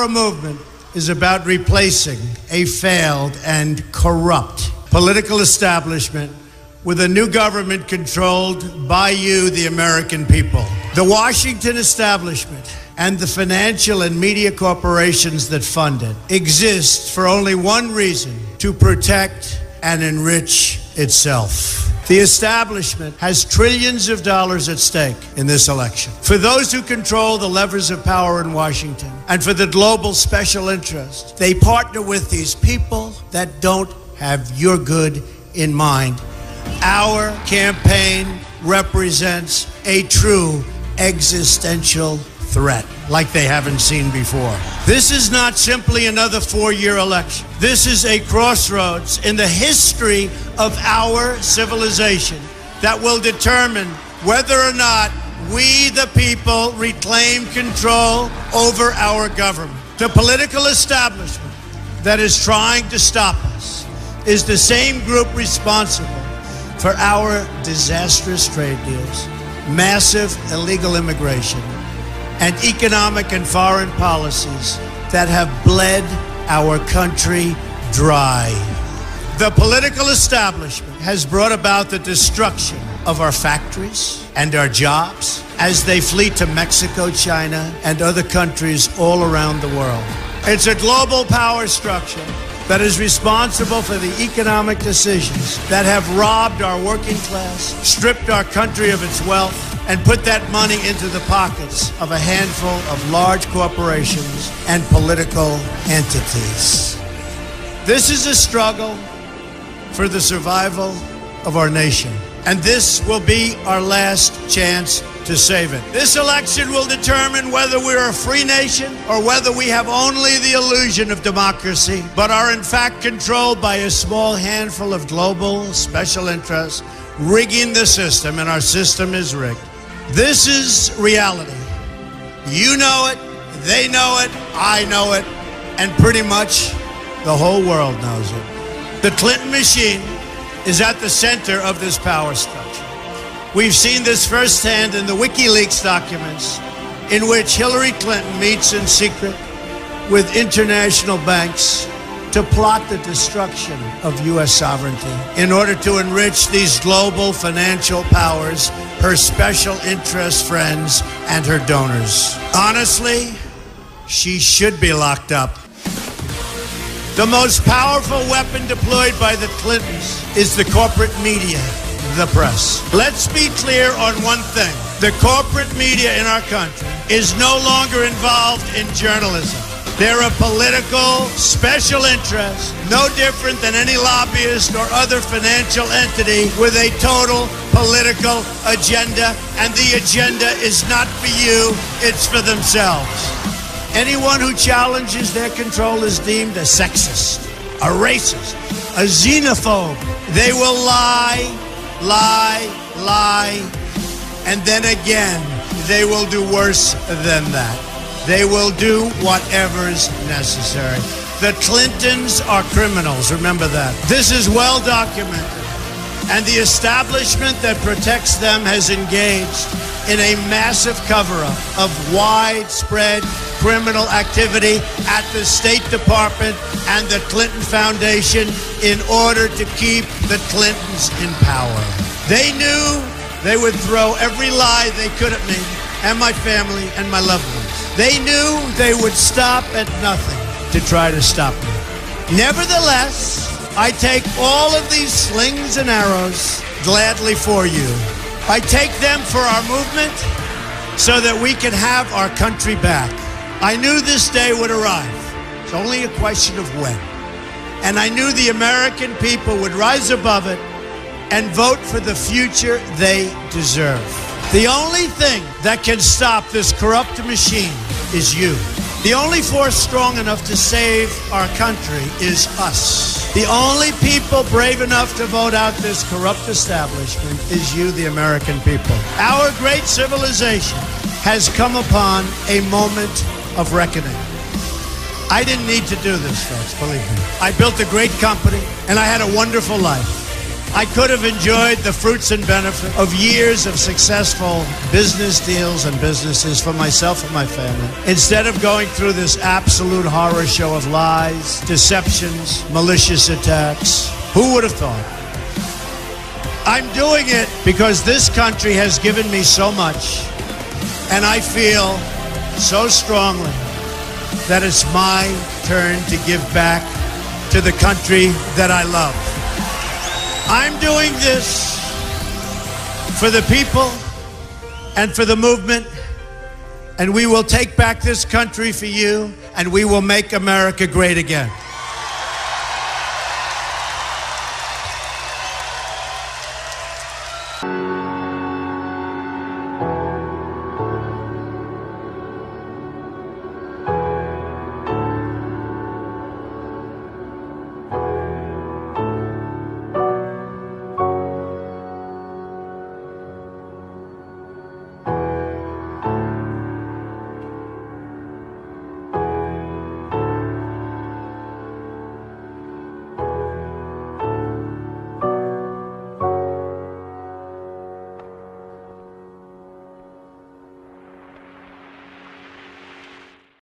Our movement is about replacing a failed and corrupt political establishment with a new government controlled by you, the American people. The Washington establishment and the financial and media corporations that fund it exist for only one reason: to protect and enrich itself. The establishment has trillions of dollars at stake in this election. For those who control the levers of power in Washington and for the global special interests, they partner with these people that don't have your good in mind. Our campaign represents a true existential threat like they haven't seen before. This is not simply another four-year election. This is a crossroads in the history of our civilization that will determine whether or not we, the people, reclaim control over our government. The political establishment that is trying to stop us is the same group responsible for our disastrous trade deals, massive illegal immigration, and economic and foreign policies that have bled our country dry. The political establishment has brought about the destruction of our factories and our jobs as they flee to Mexico, China, and other countries all around the world. It's a global power structure that is responsible for the economic decisions that have robbed our working class, stripped our country of its wealth, and put that money into the pockets of a handful of large corporations and political entities. This is a struggle for the survival of our nation, and this will be our last chance to save it. This election will determine whether we're a free nation or whether we have only the illusion of democracy, but are in fact controlled by a small handful of global special interests rigging the system, and our system is rigged. This is reality. You know it, they know it, I know it, and pretty much the whole world knows it. The Clinton machine is at the center of this power structure. We've seen this firsthand in the WikiLeaks documents, in which Hillary Clinton meets in secret with international banks to plot the destruction of U.S. sovereignty in order to enrich these global financial powers, her special interest friends, and her donors. Honestly, she should be locked up. The most powerful weapon deployed by the Clintons is the corporate media, the press. Let's be clear on one thing. The corporate media in our country is no longer involved in journalism. They're a political special interest, no different than any lobbyist or other financial entity with a total political agenda, and the agenda is not for you, it's for themselves. Anyone who challenges their control is deemed a sexist, a racist, a xenophobe. They will lie, and then again, they will do worse than that. They will do whatever's necessary. The Clintons are criminals, remember that. This is well documented, and the establishment that protects them has engaged in a massive cover-up of widespread criminal activity at the State Department and the Clinton Foundation in order to keep the Clintons in power. They knew they would throw every lie they could at me and my family and my loved ones. They knew they would stop at nothing to try to stop me. Nevertheless, I take all of these slings and arrows gladly for you. I take them for our movement so that we can have our country back. I knew this day would arrive. It's only a question of when. And I knew the American people would rise above it and vote for the future they deserve. The only thing that can stop this corrupt machine is you. The only force strong enough to save our country is us. The only people brave enough to vote out this corrupt establishment is you, the American people. Our great civilization has come upon a moment of reckoning. I didn't need to do this, folks, believe me. I built a great company, and I had a wonderful life. I could have enjoyed the fruits and benefits of years of successful business deals and businesses for myself and my family, instead of going through this absolute horror show of lies, deceptions, malicious attacks. Who would have thought? I'm doing it because this country has given me so much, and I feel so strongly that it's my turn to give back to the country that I love. I'm doing this for the people and for the movement, and we will take back this country for you, and we will make America great again.